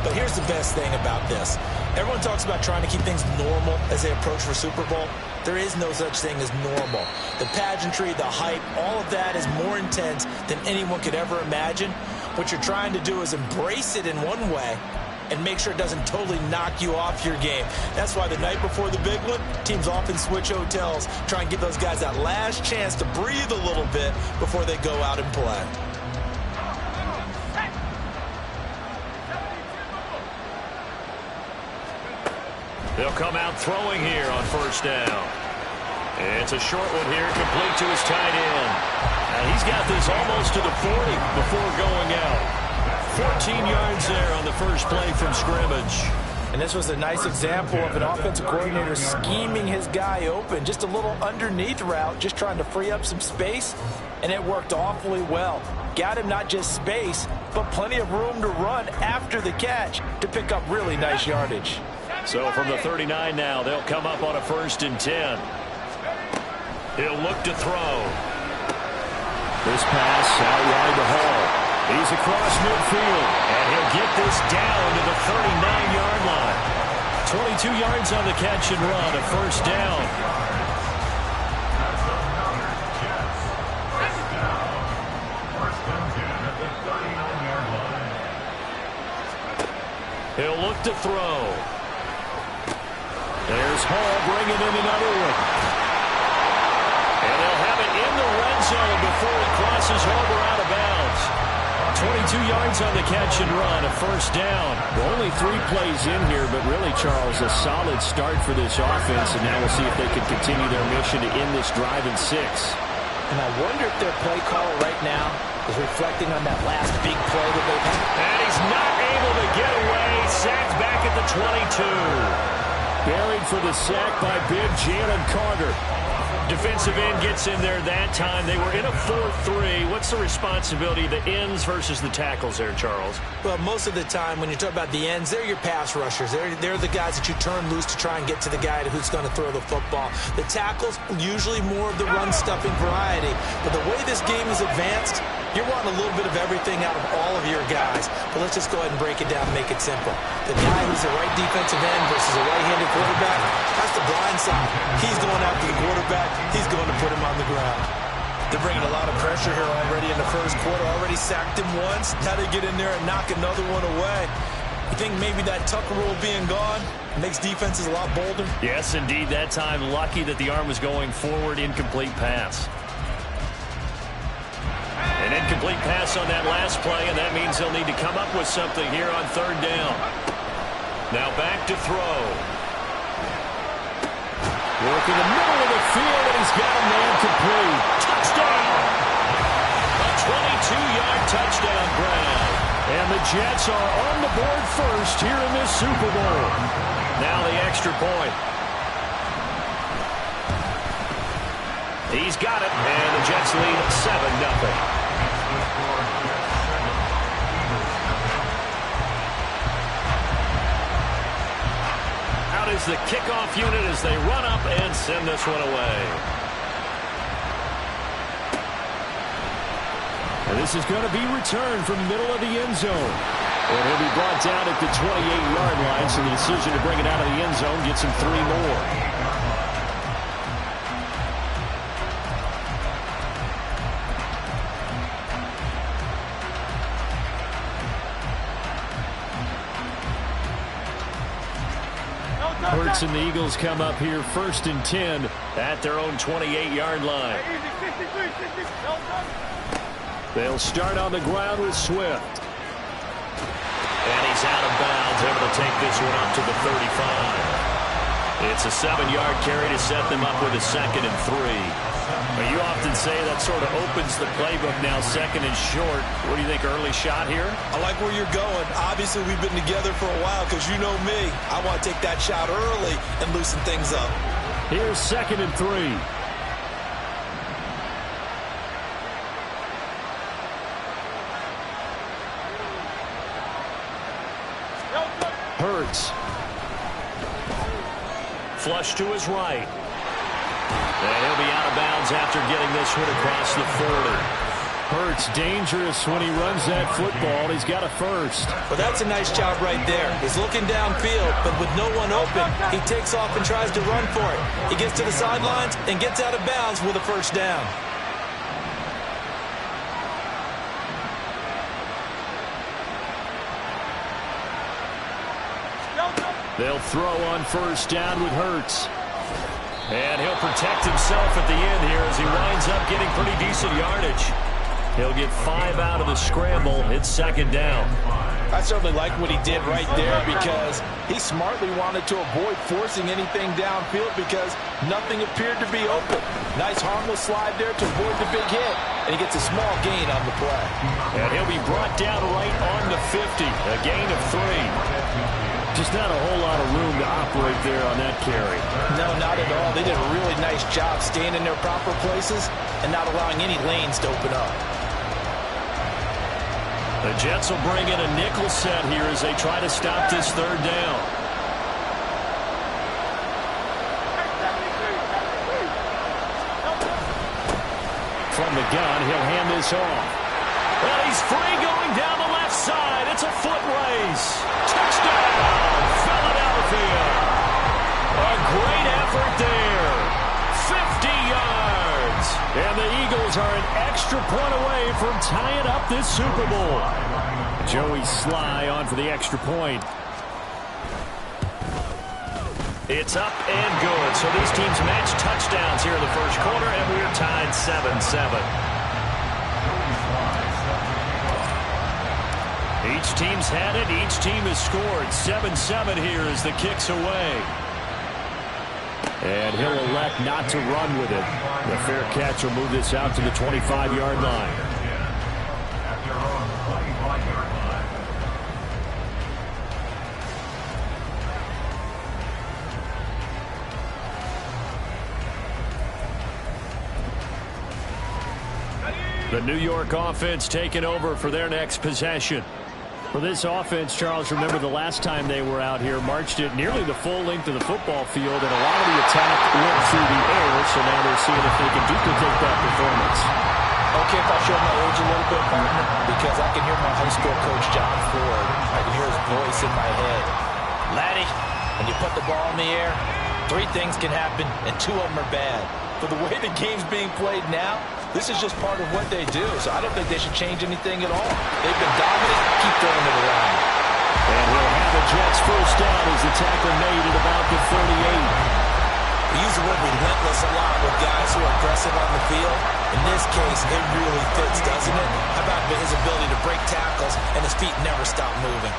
But here's the best thing about this. Everyone talks about trying to keep things normal as they approach for Super Bowl. There is no such thing as normal. The pageantry, the hype, all of that is more intense than anyone could ever imagine. What you're trying to do is embrace it in one way and make sure it doesn't totally knock you off your game. That's why the night before the big one, teams often switch hotels, try and give those guys that last chance to breathe a little bit before they go out and play. They'll come out throwing here on first down. It's a short one here, complete to his tight end. And he's got this almost to the 40 before going out. 14 yards there on the first play from scrimmage. And this was a nice example of an offensive coordinator scheming his guy open. Just a little underneath route, just trying to free up some space, and it worked awfully well. Got him not just space, but plenty of room to run after the catch to pick up really nice yardage. So from the 39 now, they'll come up on a 1st and 10. He'll look to throw. This pass out wide to Hall. He's across midfield, and he'll get this down to the 39-yard line. 22 yards on the catch and run, a first down. He'll look to throw. There's Hall bringing in another one. And they'll have it in the red zone before it crosses over out of bounds. 22 yards on the catch and run, a first down. Well, only 3 plays in here, but really, Charles, a solid start for this offense, and now we'll see if they can continue their mission to end this drive in 6. And I wonder if their play caller right now is reflecting on that last big play that they've had. And he's not able to get away. Sacked back at the 22. Buried for the sack by big Jalen Carter. Defensive end gets in there that time. They were in a 4-3. What's the responsibility of the ends versus the tackles there, Charles? Well, most of the time when you talk about the ends, they're your pass rushers. They're the guys that you turn loose to try and get to the guy who's going to throw the football. The tackles, usually more of the run-stuffing variety. But the way this game is advanced, you're wanting a little bit of everything out of all of your guys. But let's just go ahead and break it down and make it simple. The guy who's a right defensive end versus a right-handed quarterback, that's the blind side. He's going after the quarterback. He's going to put him on the ground. They're bringing a lot of pressure here already in the first quarter. Already sacked him once. Now they get in there and knock another one away. You think maybe that Tucker rule being gone makes defenses a lot bolder? Yes, indeed. That time, lucky that the arm was going forward. Incomplete pass. An incomplete pass on that last play, and that means they'll need to come up with something here on 3rd down. Now back to throw. Working the middle of the field, and he's got a man complete. Touchdown! A 22-yard touchdown grab. And the Jets are on the board first here in this Super Bowl. Now the extra point. He's got it, and the Jets lead 7-0. Out is the kickoff unit as they run up and send this one away. And this is going to be returned from the middle of the end zone. And he'll be brought down at the 28-yard line, so the decision to bring it out of the end zone gets him 3 more. Hurts and the Eagles come up here 1st and 10 at their own 28-yard line. They'll start on the ground with Swift. And he's out of bounds, able to take this one up to the 35. It's a 7-yard carry to set them up with a 2nd and 3. You often say that sort of opens the playbook now, 2nd and short. What do you think, early shot here? I like where you're going. Obviously, we've been together for a while because you know me. I want to take that shot early and loosen things up. Here's 2nd and 3. Hurts. Flush to his right. And he'll be out of bounds after getting this one across the 40. Hurts dangerous when he runs that football. He's got a first. Well, that's a nice job right there. He's looking downfield, but with no one open, he takes off and tries to run for it. He gets to the sidelines and gets out of bounds with a first down. They'll throw on first down with Hurts. And he'll protect himself at the end here as he winds up getting pretty decent yardage. He'll get 5 out of the scramble. It's second down. I certainly like what he did right there because he smartly wanted to avoid forcing anything downfield because nothing appeared to be open. Nice harmless slide there to avoid the big hit, and he gets a small gain on the play. And he'll be brought down right on the 50, a gain of 3. Just not a whole lot of room to operate there on that carry. No, not at all. They did a really nice job staying in their proper places and not allowing any lanes to open up. The Jets will bring in a nickel set here as they try to stop this third down. From the gun, he'll hand this off. Well, he's free going down the left side. It's a foot race. Touchdown, Philadelphia. A great effort there. 50 yards. And the Eagles are an extra point away from tying up this Super Bowl. Joey Sly on for the extra point. It's up and good. So these teams match touchdowns here in the first quarter, and we're tied 7-7. Each team's had it. Each team has scored. 7-7 here as the kick's away. And he'll elect not to run with it. The fair catch will move this out to the 25-yard line. The New York offense taking over for their next possession. For this offense, Charles, remember the last time they were out here, marched it nearly the full length of the football field, and a lot of the attack went through the air, so now they're seeing if they can duplicate that performance. Okay, if I show my age a little bit, partner, because I can hear my high school coach, John Ford. I can hear his voice in my head. Laddie, when you put the ball in the air, 3 things can happen, and 2 of them are bad. But the way the game's being played now, this is just part of what they do, so I don't think they should change anything at all. They've been dominant. Keep throwing it around. And we'll have the Jets first down as the tackle made at about the 38. We use the word relentless a lot with guys who are aggressive on the field. In this case, it really fits, doesn't it? How about his ability to break tackles and his feet never stop moving?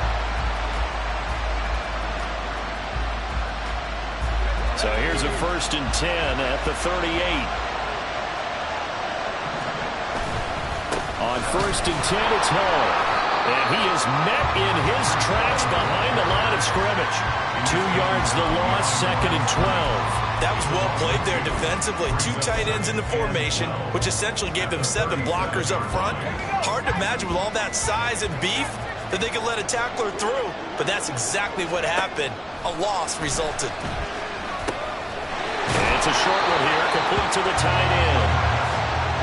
So here's a 1st and 10 at the 38. On 1st and 10, it's Hall. And he is met in his tracks behind the line of scrimmage. 2 yards the loss, 2nd and 12. That was well played there defensively. 2 tight ends in the formation, which essentially gave them 7 blockers up front. Hard to imagine with all that size and beef that they could let a tackler through. But that's exactly what happened. A loss resulted. And it's a short one here, complete to the tight end.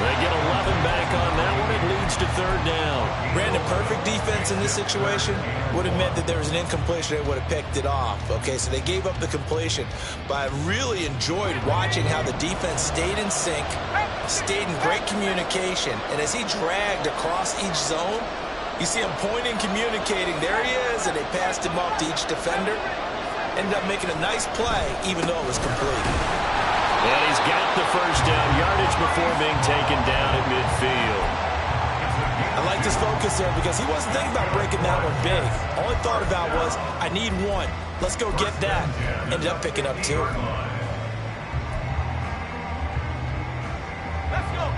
They get 11 back on that one. It leads to 3rd down. Brandon, perfect defense in this situation would have meant that there was an incompletion. They would have picked it off. Okay, so they gave up the completion. But I really enjoyed watching how the defense stayed in sync, stayed in great communication. And as he dragged across each zone, you see him pointing, communicating. There he is, and they passed him off to each defender. Ended up making a nice play, even though it was complete. And he's got the first down yardage before being taken down at midfield. I liked his focus there because he wasn't thinking about breaking that one big. All he thought about was, I need 1. Let's go get that. Ended up picking up 2. Let's go.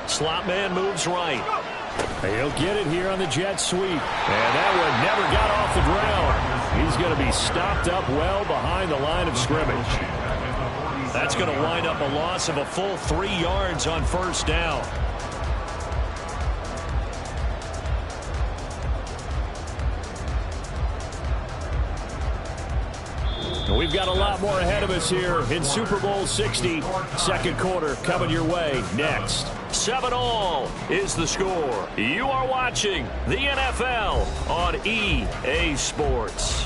Slot man moves right. He'll get it here on the jet sweep. And that one never got off the ground. He's going to be stopped up well behind the line of scrimmage. That's going to wind up a loss of a full 3 yards on 1st down. We've got a lot more ahead of us here in Super Bowl 60. Second quarter coming your way next. 7-all is the score. You are watching the NFL on EA Sports.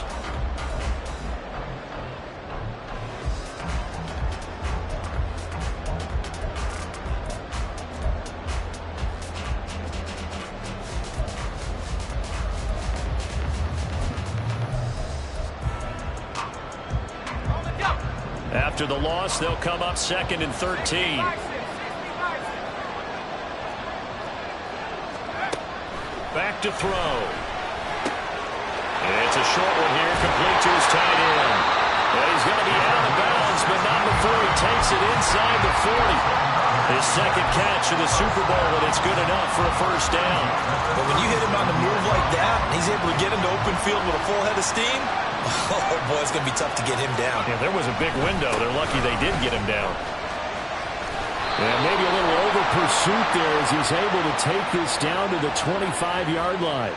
After the loss, they'll come up 2nd and 13. Back to throw. It's a short one here, complete to his tight end. And he's going to be out of bounds, but not before he takes it inside the 40. His second catch of the Super Bowl, and it's good enough for a first down. But when you hit him on the move like that, and he's able to get into open field with a full head of steam, oh boy, it's going to be tough to get him down. Yeah, there was a big window. They're lucky they did get him down. And maybe a little over pursuit there as he's able to take this down to the 25-yard line.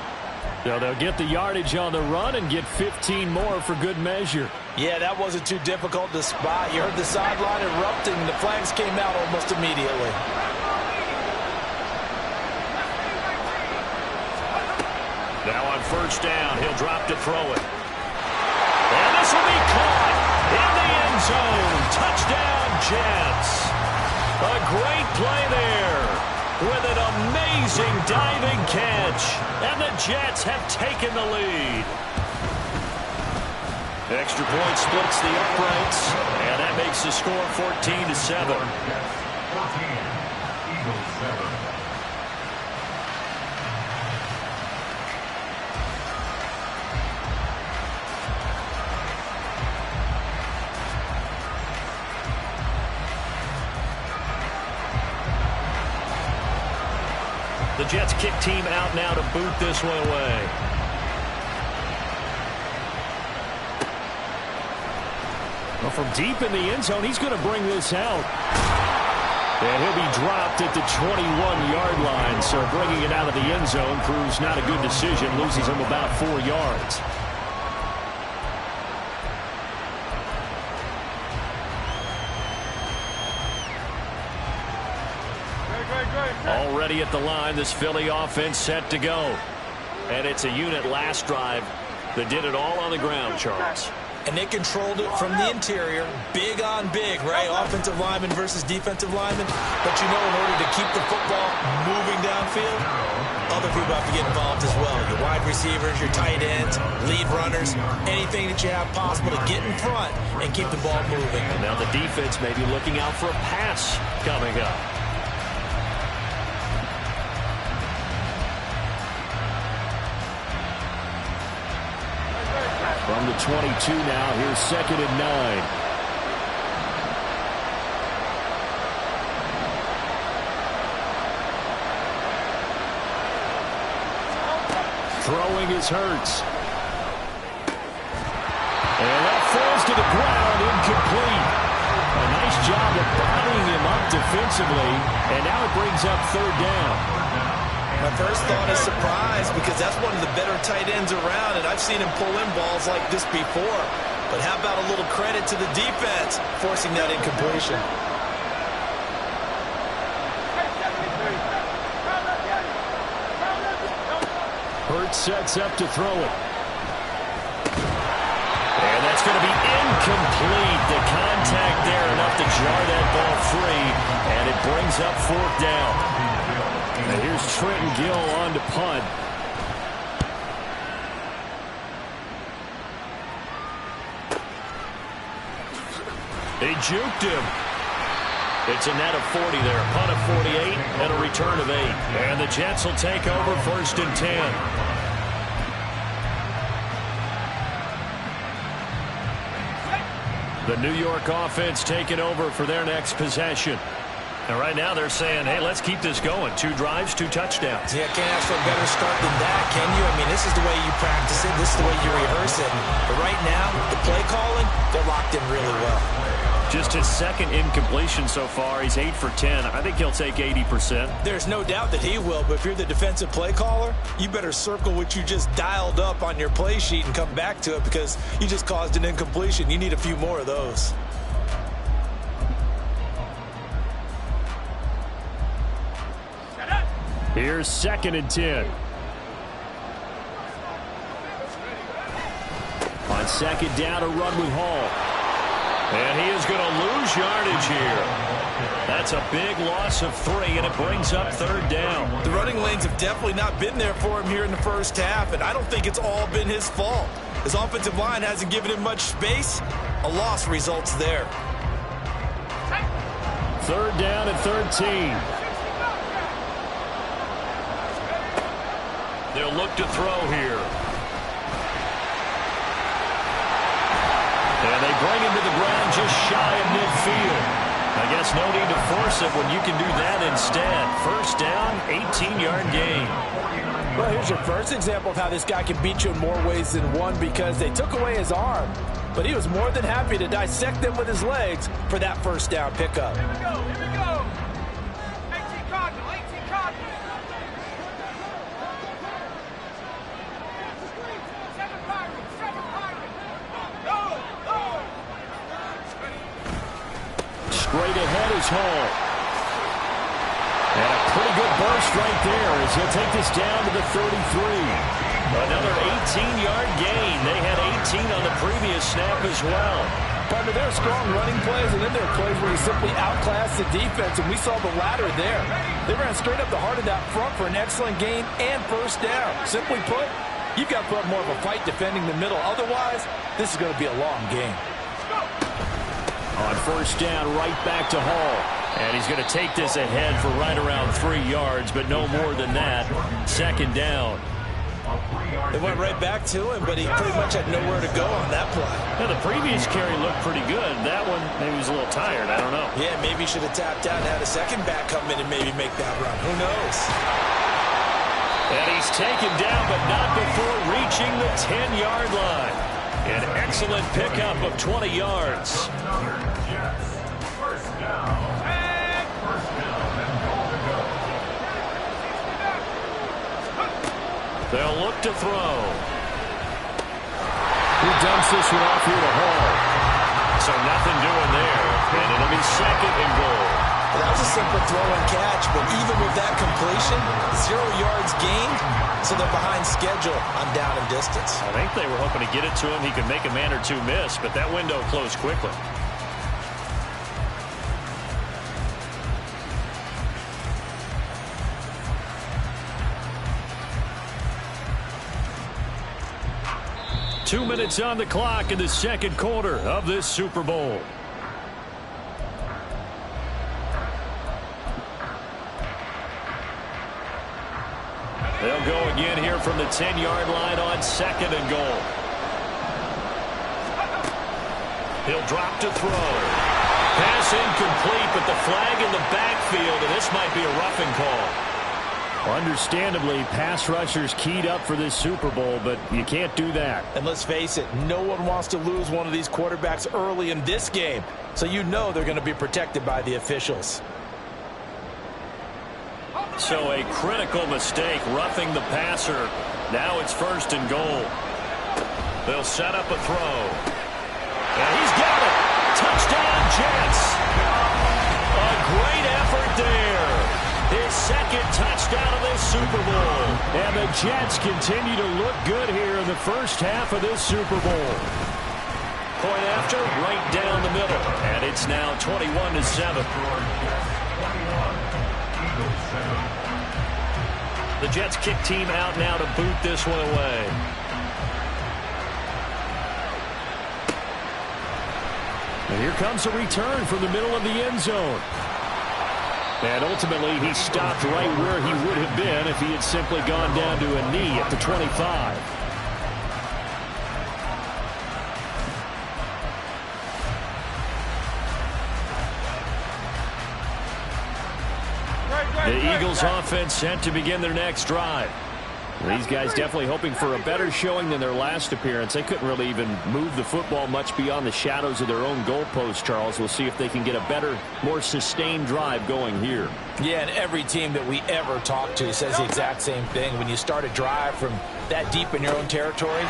So they'll get the yardage on the run and get 15 more for good measure. Yeah, that wasn't too difficult to spot. You heard the sideline erupting. The flags came out almost immediately. Now on first down, he'll drop to throw it. And this will be caught in the end zone. Touchdown, Jets. A great play there with an amazing diving catch. And the Jets have taken the lead. Extra point splits the uprights. And that makes the score 14-7. Eagles 7. The Jets kick team out now to boot this one away. Well, from deep in the end zone, he's going to bring this out. And he'll be dropped at the 21-yard line. So bringing it out of the end zone proves not a good decision. Loses him about 4 yards. Already at the line, this Philly offense set to go. And it's a unit last drive that did it all on the ground, Charles. And they controlled it from the interior. Big on big, right? Offensive lineman versus defensive lineman. But you know, in order to keep the football moving downfield, other people have to get involved as well. Your wide receivers, your tight ends, lead runners, anything that you have possible to get in front and keep the ball moving. And now the defense may be looking out for a pass coming up. From the 22 now, here's 2nd and 9. Throwing is Hurts. And that falls to the ground, incomplete. A nice job of bodying him up defensively, and now it brings up 3rd down. My first thought is surprise because that's one of the better tight ends around, and I've seen him pull in balls like this before. But how about a little credit to the defense forcing that incompletion? Hurts sets up to throw it. And that's going to be incomplete. The contact there enough to jar that ball free, and it brings up 4th down. And here's Trenton Gill on to punt. They juked him. It's a net of 40 there. Punt of 48 and a return of 8. And the Jets will take over 1st and 10. The New York offense taking over for their next possession. And right now they're saying, hey, let's keep this going. 2 drives, 2 touchdowns. Yeah, can't ask for a better start than that, can you? I mean, this is the way you practice it. This is the way you rehearse it. But right now, the play calling, they're locked in really well. Just his second incompletion so far. He's 8 for 10. I think he'll take 80%. There's no doubt that he will, but if you're the defensive play caller, you better circle what you just dialed up on your play sheet and come back to it because you just caused an incompletion. You need a few more of those. Here's 2nd and 10. On 2nd down, a run with Hall. And he is going to lose yardage here. That's a big loss of 3, and it brings up 3rd down. The running lanes have definitely not been there for him here in the first half, and I don't think it's all been his fault. His offensive line hasn't given him much space. A loss results there. 3rd down and 13. They'll look to throw here. And they bring him to the ground just shy of midfield. I guess no need to force it when you can do that instead. 1st down, 18-yard gain. Well, here's your first example of how this guy can beat you in more ways than one because they took away his arm. But he was more than happy to dissect them with his legs for that 1st down pickup. Here we go, here we go. 18 Cardinal, 18 Cardinal. 7 Pirates, 7 Pirates. Go, go. Straight ahead is Hall. And a pretty good burst right there as he'll take this down to the 33. Another 18-yard gain. They had 18 on the previous snap as well. Partner, there are strong running plays, and then there are plays where you simply outclass the defense, and we saw the latter there. They ran straight up the heart of that front for an excellent gain and 1st down. Simply put, you've got to put up more of a fight defending the middle. Otherwise, this is going to be a long game. On 1st down, right back to Hall. And he's going to take this ahead for right around 3 yards, but no more than that. 2nd down. They went right back to him, but he pretty much had nowhere to go on that play. Now, the previous carry looked pretty good. That one, maybe he was a little tired. I don't know. Yeah, maybe he should have tapped out and had a second back come in and maybe make that run. Who knows? And he's taken down, but not before reaching the 10-yard line. An excellent pickup of 20 yards. They'll look to throw. He dumps this one off here to Hall. So nothing doing there. And it'll be 2nd and goal. That was a simple throw and catch, but even with that completion, 0 yards gained, so they're behind schedule on down and distance. I think they were hoping to get it to him. He could make a man or two miss, but that window closed quickly. Two minutes on the clock in the 2nd quarter of this Super Bowl. They'll go again here from the 10-yard line on 2nd and goal. He'll drop to throw. Pass incomplete, but the flag in the backfield, and this might be a roughing call. Understandably, pass rushers keyed up for this Super Bowl, but you can't do that. And let's face it, no one wants to lose one of these quarterbacks early in this game. So you know they're going to be protected by the officials. So a critical mistake, roughing the passer. Now it's 1st and goal. They'll set up a throw. And he's got it. Touchdown, Jets. A great effort there. His 2nd touchdown of this Super Bowl. And the Jets continue to look good here in the first half of this Super Bowl. Point after, right down the middle. And it's now 21-7. The Jets kick team out now to boot this one away. And here comes a return from the middle of the end zone. And ultimately, he stopped right where he would have been if he had simply gone down to a knee at the 25. The Eagles offense set to begin their next drive. These guys definitely hoping for a better showing than their last appearance. They couldn't really even move the football much beyond the shadows of their own goalpost, Charles. We'll see if they can get a better, more sustained drive going here. Yeah, and every team that we ever talk to says the exact same thing. When you start a drive from that deep in your own territory,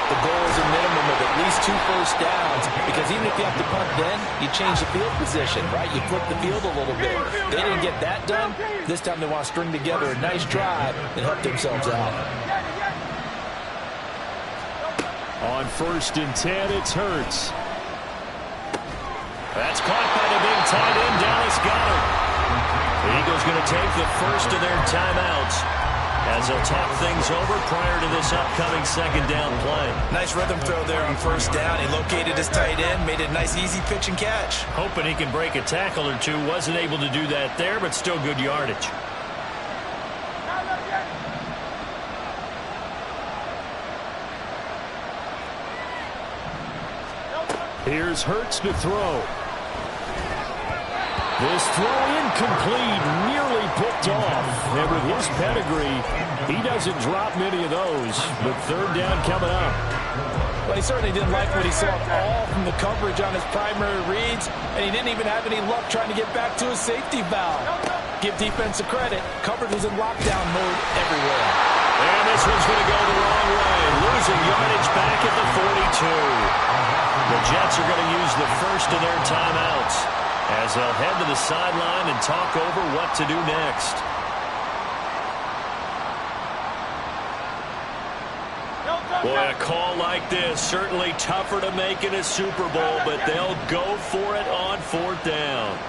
the goal is a minimum of at least 2 first downs, because even if you have to punt then, you change the field position, right? You flip the field a little bit. They didn't get that done. This time they want to string together a nice drive and help themselves out. On 1st and 10, it's Hurts. That's caught by the big tight end, Dallas Goedert. The Eagles going to take the first of their timeouts as they'll talk things over prior to this upcoming 2nd down play. Nice rhythm throw there on 1st down. He located his tight end, made it a nice, easy pitch and catch. Hoping he can break a tackle or two. Wasn't able to do that there, but still good yardage. Here's Hurts to throw. This throw incomplete, nearly picked off. And with his pedigree, he doesn't drop many of those. But 3rd down coming up. Well, he certainly didn't like what he saw all from the coverage on his primary reads, and he didn't even have any luck trying to get back to his safety valve. Give defense a credit. Coverage was in lockdown mode everywhere. And this one's going to go the wrong way. Losing yardage back at the 42. The Jets are going to use the first of their timeouts as they'll head to the sideline and talk over what to do next. Boy, a call like this, certainly tougher to make in a Super Bowl, but they'll go for it on 4th down.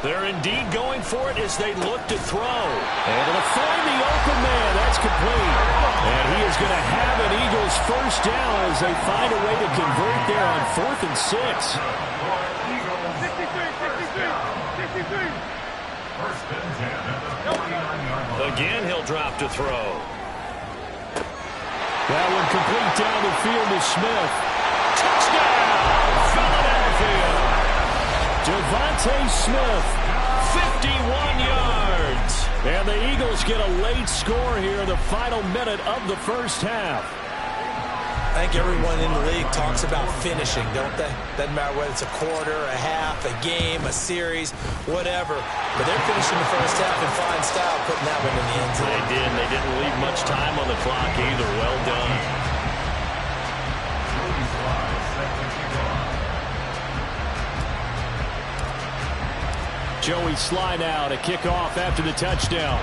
They're indeed going for it as they look to throw. Able to find the open man. That's complete. And he is going to have an Eagles first down as they find a way to convert there on 4th and 6. 63. Again, he'll drop to throw. That one complete down the field to Smith. Touchdown, Philadelphia. Devontae Smith, 51 yards. And the Eagles get a late score here in the final minute of the 1st half. I think everyone in the league talks about finishing, don't they? Doesn't matter whether it's a quarter, a half, a game, a series, whatever. But they're finishing the 1st half in fine style, putting that one in the end zone. They did. They didn't leave much time on the clock either. Well done. Joey Slye now to kick off after the touchdown.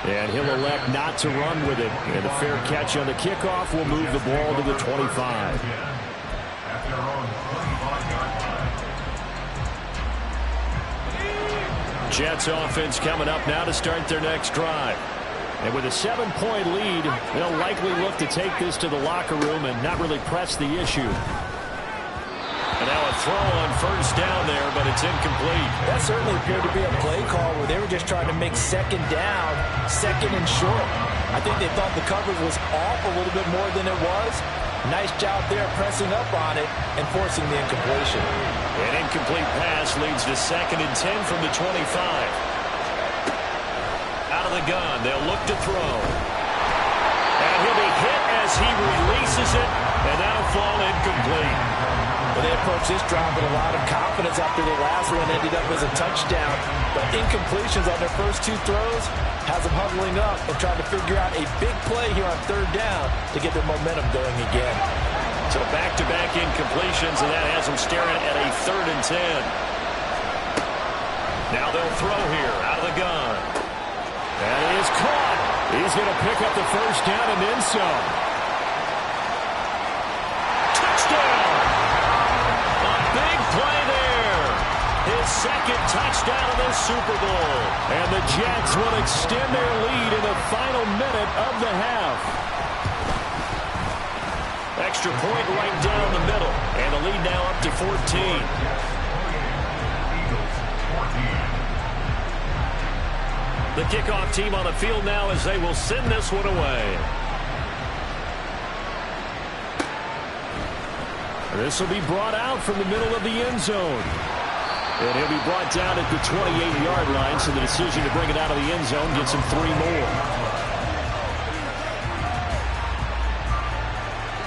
And he'll elect not to run with it. And a fair catch on the kickoff will move the ball to the 25. Jets offense coming up now to start their next drive. And with a 7-point lead, they'll likely look to take this to the locker room and not really press the issue. And now a throw on 1st down there, but it's incomplete. That certainly appeared to be a play call where they were just trying to make 2nd down, 2nd and short. I think they thought the coverage was off a little bit more than it was. Nice job there pressing up on it and forcing the incompletion. An incomplete pass leads to 2nd and 10 from the 25. Out of the gun, they'll look to throw. And he'll be hit as he releases it, and that'll fall incomplete. Well, they approached this drive with a lot of confidence after the last one ended up as a touchdown. But incompletions on their first 2 throws has them huddling up and trying to figure out a big play here on 3rd down to get their momentum going again. So back-to-back incompletions, and that has them staring at a 3rd and 10. Now they'll throw here out of the gun. That is caught. He's going to pick up the first down and then some. Touchdown! A big play there. His 2nd touchdown of the Super Bowl. And the Jets will extend their lead in the final minute of the half. Extra point right down the middle. And the lead now up to 14. The kickoff team on the field now as they will send this one away. This will be brought out from the middle of the end zone. And he'll be brought down at the 28-yard line, so the decision to bring it out of the end zone gets him 3 more.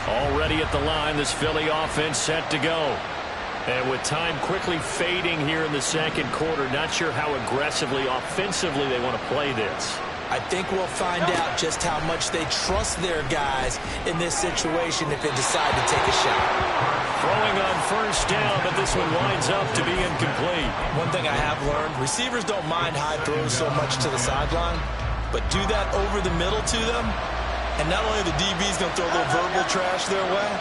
Already at the line, this Philly offense set to go. And with time quickly fading here in the second quarter, not sure how aggressively, offensively they want to play this. I think we'll find out just how much they trust their guys in this situation if they decide to take a shot. Throwing on first down, but this one winds up to be incomplete. One thing I have learned, receivers don't mind high throws so much to the sideline, but do that over the middle to them, and not only are the DBs going to throw a little verbal trash their way,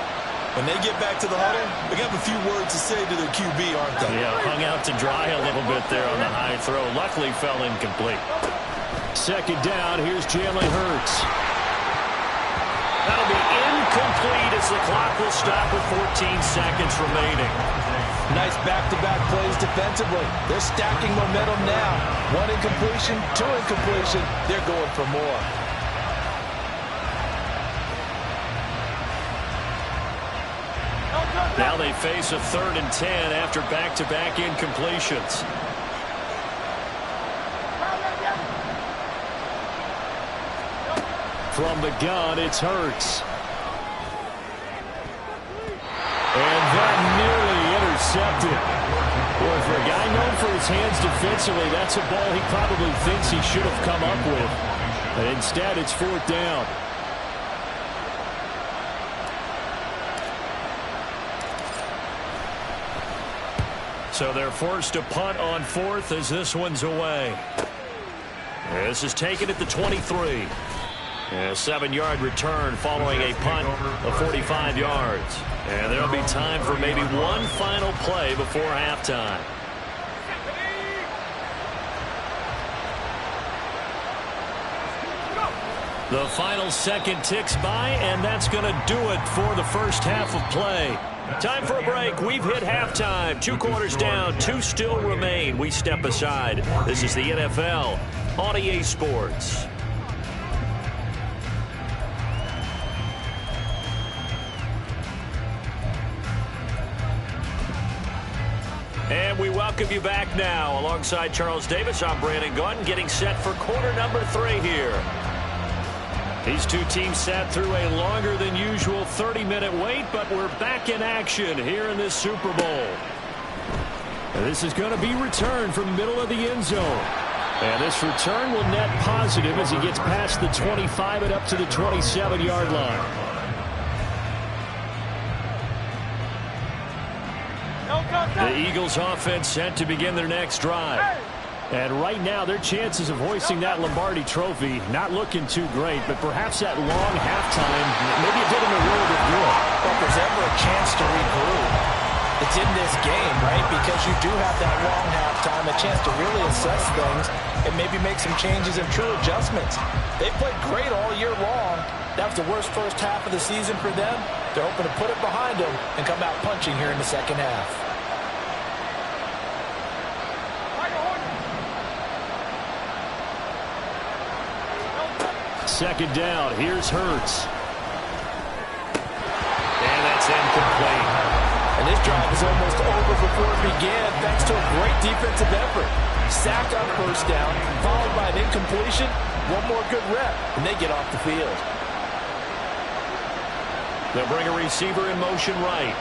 when they get back to the huddle, they have a few words to say to their QB, aren't they? Yeah, hung out to dry a little bit there on the high throw. Luckily fell incomplete. Second down, here's Jalen Hurts. That'll be incomplete as the clock will stop with 14 seconds remaining. Nice back-to-back plays defensively. They're stacking momentum now. 1 incompletion, 2 incompletion. They're going for more. Now they face a 3rd and 10 after back-to-back incompletions. From the gun, it's Hurts. And that nearly intercepted. Boy, for a guy known for his hands defensively, that's a ball he probably thinks he should have come up with. But instead, it's 4th down. So they're forced to punt on 4th as this one's away. This is taken at the 23. A 7-yard return following a punt of 45 yards. And there'll be time for maybe one final play before halftime. The final second ticks by, and that's going to do it for the first half of play. Time for a break. We've hit halftime. 2 quarters down, 2 still remain. We step aside. This is the NFL on EA Sports. And we welcome you back now. Alongside Charles Davis, I'm Brandon Gaudin, getting set for quarter number 3 here. These two teams sat through a longer than usual 30-minute wait, but we're back in action here in this Super Bowl. And this is going to be returned from the middle of the end zone. And this return will net positive as he gets past the 25 and up to the 27-yard line. The Eagles offense set to begin their next drive. And right now, their chances of hoisting that Lombardi trophy not looking too great, but perhaps that long halftime, maybe it did them a world of good. But if there's ever a chance to regroup, it's in this game, right? Because you do have that long halftime, a chance to really assess things and maybe make some changes and true adjustments. They've played great all year long. That was the worst first half of the season for them. They're hoping to put it behind them and come out punching here in the second half. Second down, here's Hurts. And that's incomplete. And this drive is almost over before it began thanks to a great defensive effort. Sack on first down, followed by an incompletion. One more good rep, and they get off the field. They'll bring a receiver in motion right.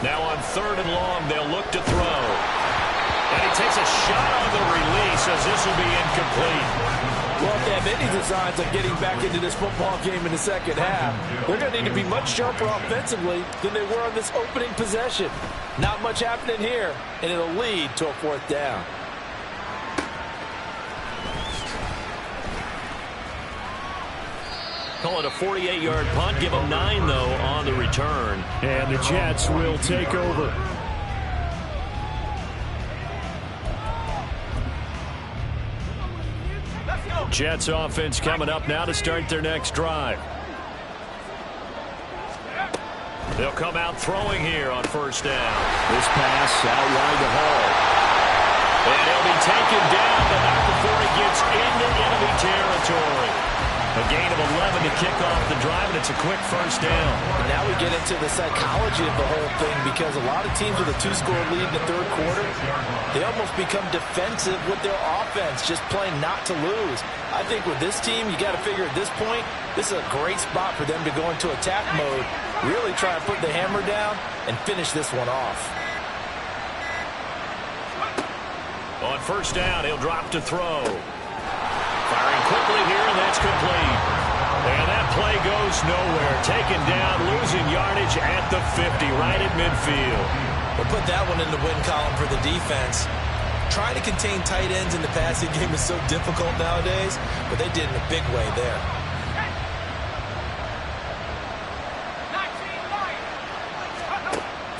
Now on 3rd and long, they'll look to throw. And he takes a shot on the release as this will be incomplete. Well, if they have any designs of getting back into this football game in the second half, they're going to need to be much sharper offensively than they were on this opening possession. Not much happening here, and it'll lead to a 4th down. Call it a 48-yard punt. Give them 9, though, on the return. And the Jets will take over. Jets offense coming up now to start their next drive. They'll come out throwing here on first down. This pass out wide to Hall. And he'll be taken down, but not before he gets into enemy territory. A gain of 11 to kick off the drive, and it's a quick first down. Now we get into the psychology of the whole thing, because a lot of teams with a 2-score lead in the third quarter, they almost become defensive with their offense, just playing not to lose. I think with this team, you got to figure at this point, this is a great spot for them to go into attack mode, really try and put the hammer down and finish this one off. On first down, he'll drop to throw. Firing quickly here, and that's complete. And that play goes nowhere. Taken down, losing yardage at the 50, right at midfield. We'll put that one in the win column for the defense. Trying to contain tight ends in the passing game is so difficult nowadays, but they did in a big way there.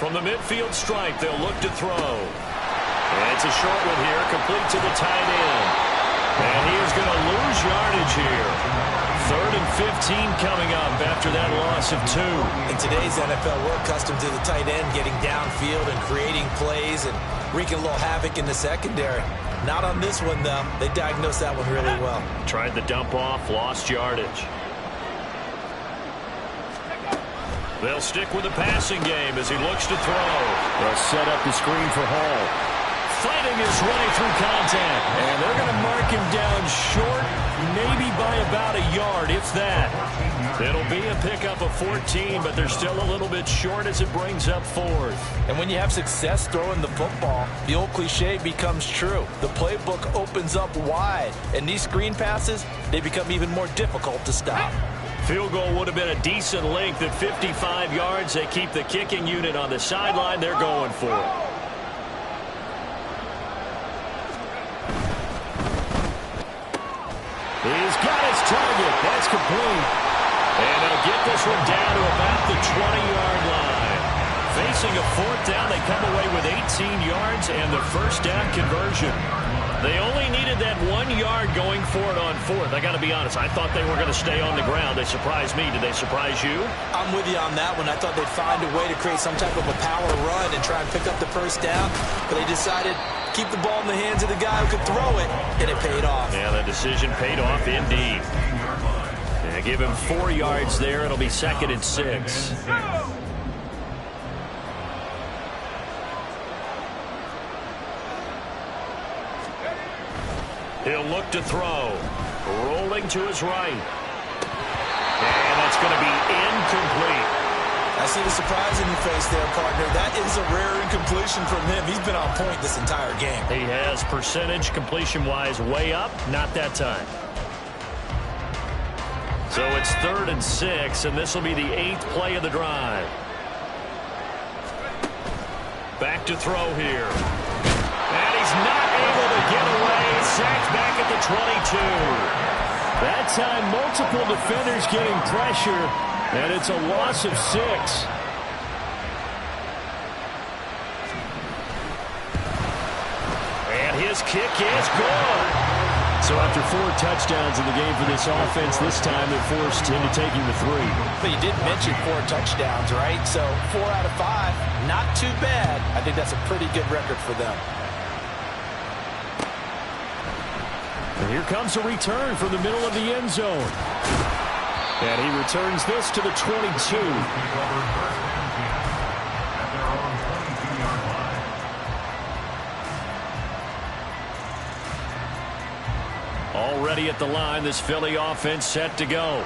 From the midfield stripe, they'll look to throw. And it's a short one here, complete to the tight end. And he is going to lose yardage here. 3rd and 15 coming up after that loss of 2. In today's NFL, we're accustomed to the tight end getting downfield and creating plays and wreaking a little havoc in the secondary. Not on this one, though. They diagnosed that one really well. Tried the dump off, lost yardage. They'll stick with the passing game as he looks to throw. They'll set up the screen for Hall. Fighting his way through contact. And they're going to mark him down short, maybe by about a yard, if that. It'll be a pickup of 14, but they're still a little bit short as it brings up 4th. And when you have success throwing the football, the old cliche becomes true. The playbook opens up wide, and these screen passes, they become even more difficult to stop. Field goal would have been a decent length at 55 yards. They keep the kicking unit on the sideline. They're going for it. He's got his target. That's complete. And they'll get this one down to about the 20-yard line. Facing a 4th down, they come away with 18 yards and the first down conversion. They only needed that 1 yard going for it on 4th. I got to be honest, I thought they were going to stay on the ground. They surprised me. Did they surprise you? I'm with you on that one. I thought they'd find a way to create some type of a power run and try and pick up the first down, but they decided keep the ball in the hands of the guy who could throw it, and it paid off. Yeah, the decision paid off indeed. Yeah, give him 4 yards there. It'll be 2nd and 6. He'll look to throw. Rolling to his right. And that's going to be incomplete. I see the surprise in your face there, partner. That is a rare incompletion from him. He's been on point this entire game. He has percentage completion-wise way up. Not that time. So it's 3rd and 6, and this will be the 8th play of the drive. Back to throw here. And he's not able to get away. Sacked back at the 22. That time, multiple defenders getting pressure, and it's a loss of 6. And his kick is good. So after 4 touchdowns in the game for this offense, this time they're forced into taking the 3. But you did mention 4 touchdowns, right? So 4 out of 5, not too bad. I think that's a pretty good record for them. And here comes a return from the middle of the end zone. And he returns this to the 22. Already at the line, this Philly offense set to go.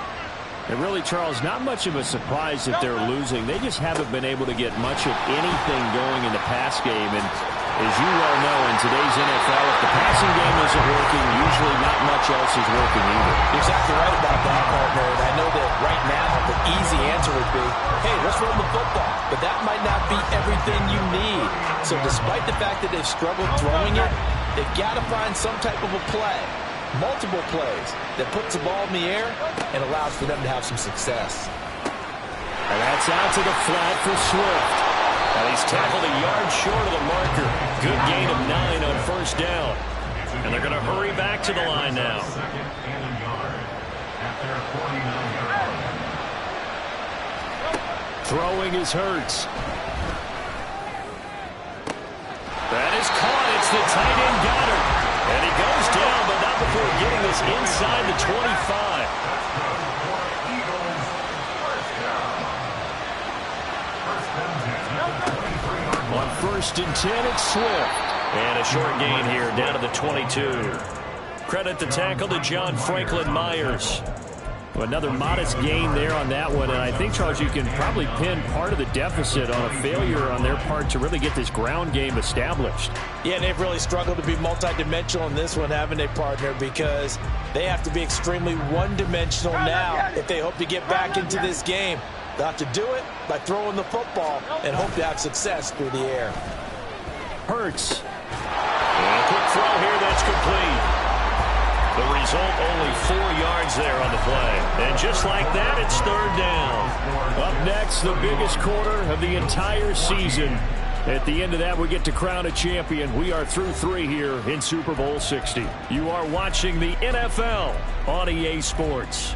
And really, Charles, not much of a surprise that they're losing. They just haven't been able to get much of anything going in the pass game. And as you well know, in today's NFL, if the passing game isn't working, usually not much else is working either. You're exactly right about that, partner. And I know that right now the easy answer would be, hey, let's run the football. But that might not be everything you need. So despite the fact that they've struggled throwing it, they've got to find some type of a play, multiple plays, that puts the ball in the air and allows for them to have some success. And that's out to the flat for Swift. And he's tackled a yard short of the marker. Good gain of 9 on first down. And they're going to hurry back to the line now. Throwing is Hurts. That is caught. It's the tight end Goddard. And he goes down, but not before getting this inside the 25. On 1st and 10, it's Swift. And a short gain here down to the 22. Credit the tackle to John Franklin Myers. Another modest gain there on that one. And I think, Charles, you can probably pin part of the deficit on a failure on their part to really get this ground game established. Yeah, and they've really struggled to be multidimensional in this one, haven't they, partner? Because they have to be extremely one-dimensional now if they hope to get back into this game. They'll have to do it by throwing the football and hope to have success through the air. Hurts. And a quick throw here that's complete. The result, only 4 yards there on the play. And just like that, it's 3rd down. Up next, the biggest quarter of the entire season. At the end of that, we get to crown a champion. We are through 3 here in Super Bowl 60. You are watching the NFL on EA Sports.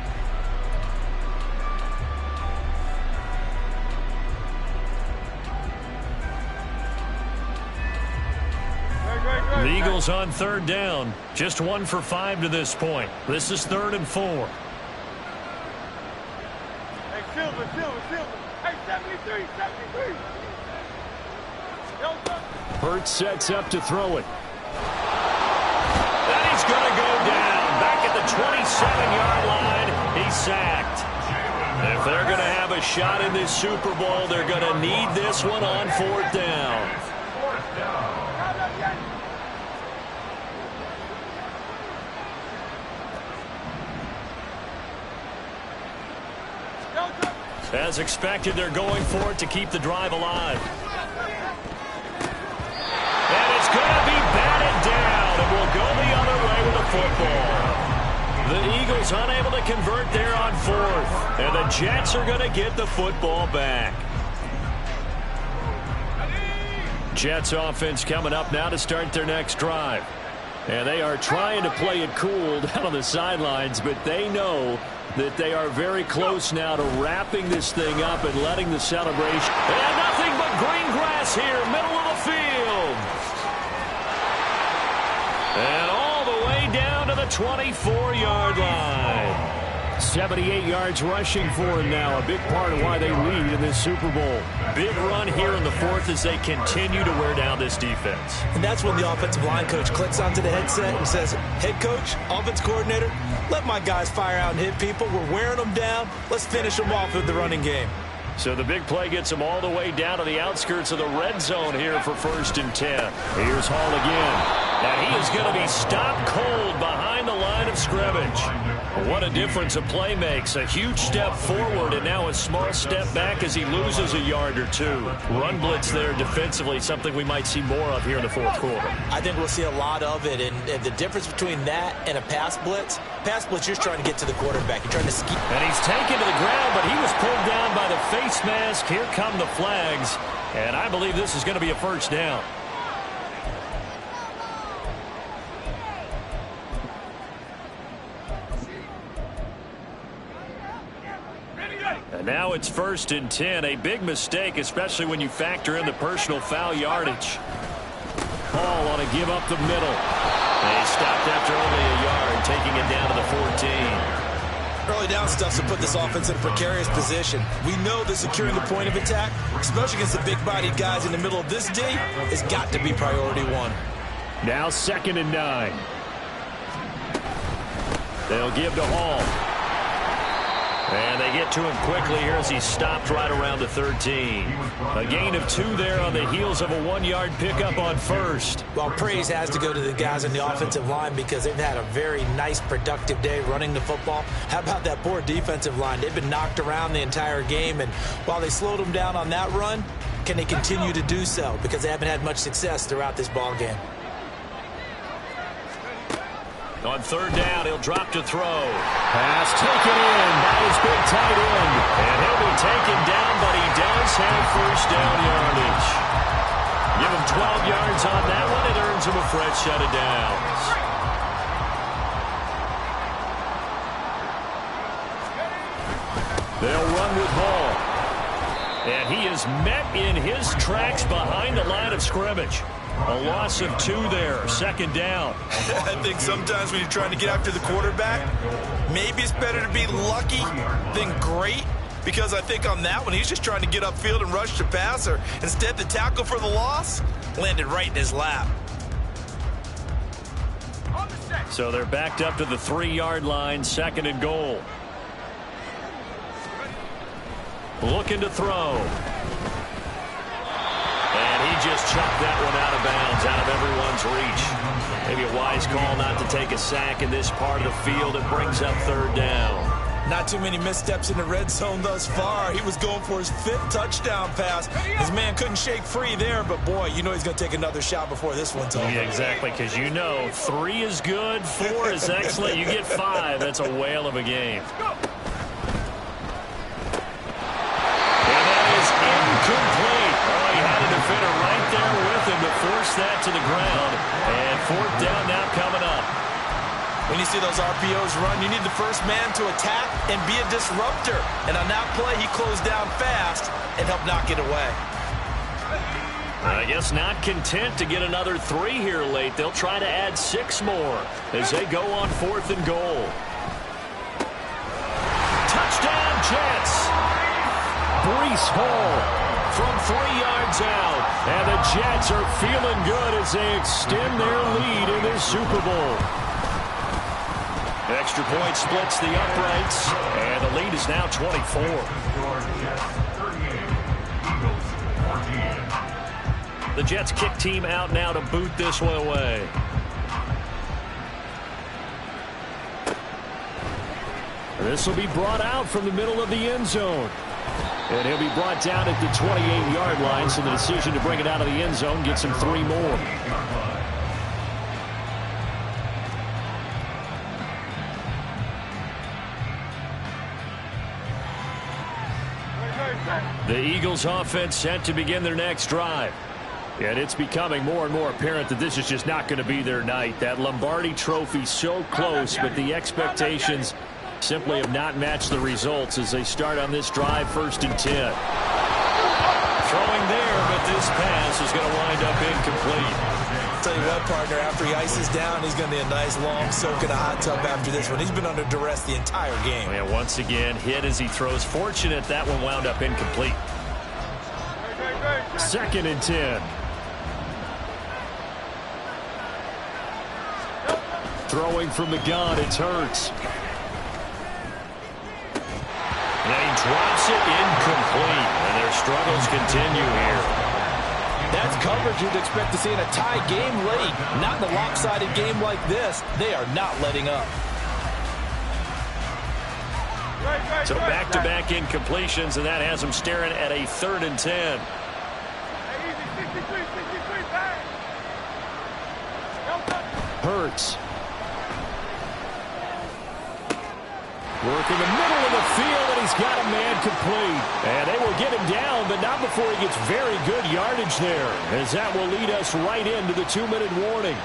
The Eagles on 3rd down. Just 1 for 5 to this point. This is 3rd and 4. Hey, Silver. Hey, 73. Hurts sets up to throw it. And he's going to go down. Back at the 27-yard line. He's sacked. If they're going to have a shot in this Super Bowl, they're going to need this one on 4th down. As expected, they're going for it to keep the drive alive. And it's going to be batted down, and will go the other way with the football. The Eagles unable to convert there on 4th, and the Jets are going to get the football back. Jets offense coming up now to start their next drive. And they are trying to play it cool down on the sidelines, but they know that they are very close now to wrapping this thing up and letting the celebration. And nothing but green grass here, middle of the field. And all the way down to the 24-yard line. 78 yards rushing for him now, a big part of why they lead in this Super Bowl. Big run here in the 4th as they continue to wear down this defense. And that's when the offensive line coach clicks onto the headset and says, head coach, offense coordinator, let my guys fire out and hit people. We're wearing them down. Let's finish them off with the running game. So the big play gets them all the way down to the outskirts of the red zone here for 1st and 10. Here's Hall again. And he is going to be stopped cold behind the line of scrimmage. What a difference a play makes. A huge step forward and now a small step back as he loses a yard or 2. Run blitz there defensively, something we might see more of here in the 4th quarter. I think we'll see a lot of it. And the difference between that and a pass blitz, you're just trying to get to the quarterback. You're trying to ski. And he's taken to the ground, but he was pulled down by the face mask. Here come the flags. And I believe this is going to be a 1st down. And now it's 1st and 10. A big mistake, especially when you factor in the personal foul yardage. Hall on a give up the middle. They stopped after only a yard, taking it down to the 14. Early down stuff to put this offense in a precarious position. We know that securing the point of attack, especially against the big-bodied guys in the middle of this D, has got to be priority 1. Now 2nd and 9. They'll give to Hall. And they get to him quickly here as he stopped right around the 13. A gain of 2 there on the heels of a 1-yard pickup on 1st. Well, praise has to go to the guys on the offensive line because they've had a very nice, productive day running the football. How about that poor defensive line? They've been knocked around the entire game, and while they slowed them down on that run, can they continue to do so? Because they haven't had much success throughout this ball game. On 3rd down, he'll drop to throw. Pass taken in by his big tight end. And he'll be taken down, but he does have 1st down yardage. Give him 12 yards on that one. It earns him a fresh set of downs. They'll run with Hall. And he is met in his tracks behind the line of scrimmage. A loss of 2 there, second down. I think sometimes when you're trying to get after the quarterback, maybe it's better to be lucky than great. Because I think on that one, he's just trying to get upfield and rush the passer. Instead, the tackle for the loss landed right in his lap. So they're backed up to the 3-yard line, second and goal. Looking to throw. And he just chucked that one out of bounds, out of everyone's reach. Maybe a wise call not to take a sack in this part of the field. It brings up third down. Not too many missteps in the red zone thus far. He was going for his 5th touchdown pass. His man couldn't shake free there, but boy, you know he's going to take another shot before this one's over. Yeah, exactly, because you know 3 is good, 4 is excellent. You get 5, that's a whale of a game. And that is incomplete. Oh, he had a defender right there with him to force that to the ground. And 4th down now coming up. When you see those RPOs run, you need the first man to attack and be a disruptor. And on that play, he closed down fast and helped knock it away. I guess not content to get another 3 here late. They'll try to add 6 more as they go on 4th and goal. Touchdown, Jets! Breece Hall from 3 yards out. And the Jets are feeling good as they extend their lead in this Super Bowl. Extra point splits the uprights, and the lead is now 24. The Jets kick team out now to boot this one away. This will be brought out from the middle of the end zone. And he'll be brought down at the 28-yard line, so the decision to bring it out of the end zone gets him 3 more. The Eagles offense set to begin their next drive. And it's becoming more and more apparent that this is just not going to be their night. That Lombardi trophy so close, but the expectations simply have not matched the results as they start on this drive, 1st and 10. Throwing there, but this pass is going to wind up incomplete. Tell you what, partner, after he ices down, he's going to need a nice long soak in a hot tub after this one. He's been under duress the entire game. And once again, hit as he throws. Fortunate that one wound up incomplete. 2nd and 10. Throwing from the gun, it's Hurts. And he drops it incomplete. And their struggles continue here. That's coverage you'd expect to see in a tie game late. Not in a lopsided game like this. They are not letting up. So back-to-back incompletions, and that has them staring at a 3rd and 10. Hurts. Working the middle of the field, and he's got a man complete. And they will get him down, but not before he gets very good yardage there, as that will lead us right into the 2-minute warning.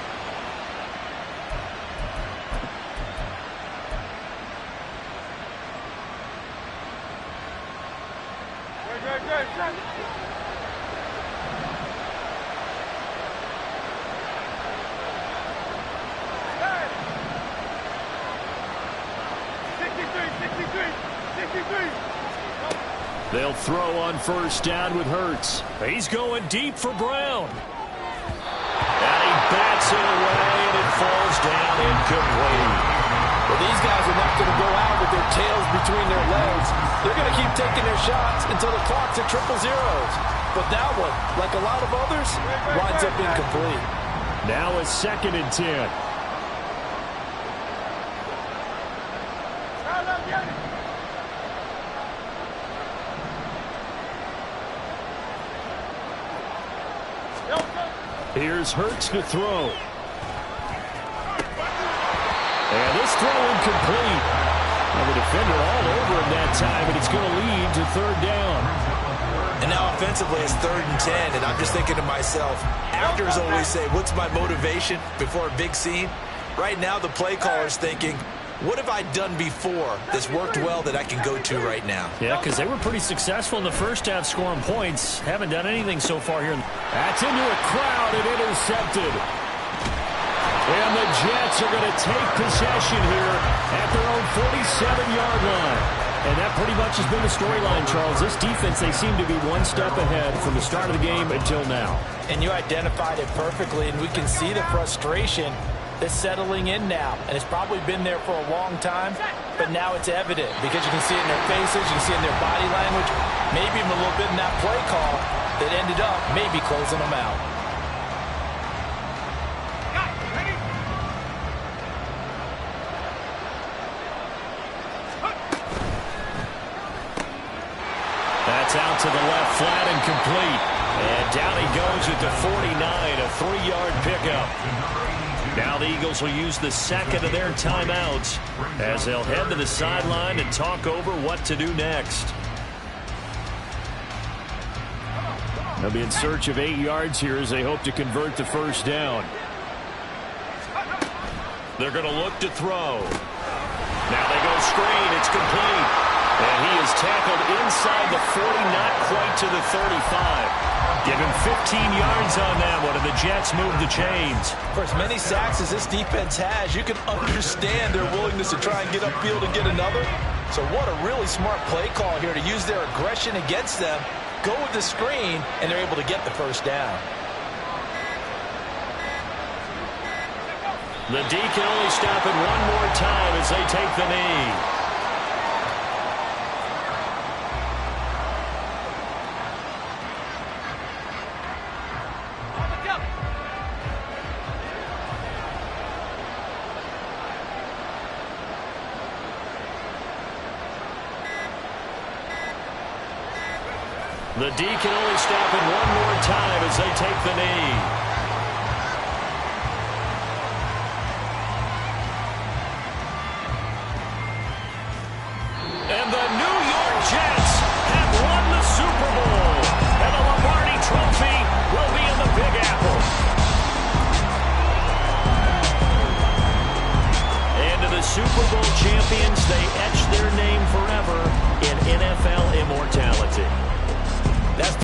They'll throw on 1st down with Hurts. He's going deep for Brown. And he bats it away, and it falls down incomplete. Well, these guys are not going to go out with their tails between their legs. They're going to keep taking their shots until the clock's at 000. But that one, like a lot of others, winds up incomplete. Now a 2nd and 10. Here's Hurts to throw. And this throw incomplete. And the defender all over him that time, and it's going to lead to 3rd down. And now offensively it's 3rd and 10, and I'm just thinking to myself, actors always say, what's my motivation before a big scene? Right now the play caller's thinking, What have I done before that's worked well that I can go to right now? Yeah, because they were pretty successful in the first half scoring points. Haven't done anything so far here. That's into a crowd and intercepted. And the Jets are going to take possession here at their own 47-yard line. And that pretty much has been the storyline, Charles. This defense, they seem to be one step ahead from the start of the game until now. And you identified it perfectly, and we can see the frustration that's settling in now. And it's probably been there for a long time, but now it's evident because you can see it in their faces, you can see it in their body language, maybe even a little bit in that play call that ended up maybe closing them out. That's out to the left, flat and complete. And down he goes at the 49, a 3-yard pickup. Now the Eagles will use the second of their timeouts as they'll head to the sideline and talk over what to do next. They'll be in search of 8 yards here as they hope to convert the first down. They're going to look to throw. Now they go screen. It's complete. And he is tackled inside the 40, not quite to the 35. Give him 15 yards on that one, and the Jets move the chains. For as many sacks as this defense has, you can understand their willingness to try and get upfield and get another. So what a really smart play call here to use their aggression against them, go with the screen, and they're able to get the first down. The D can only stop it one more time as they take the knee. The D can only stop it one more time as they take the knee.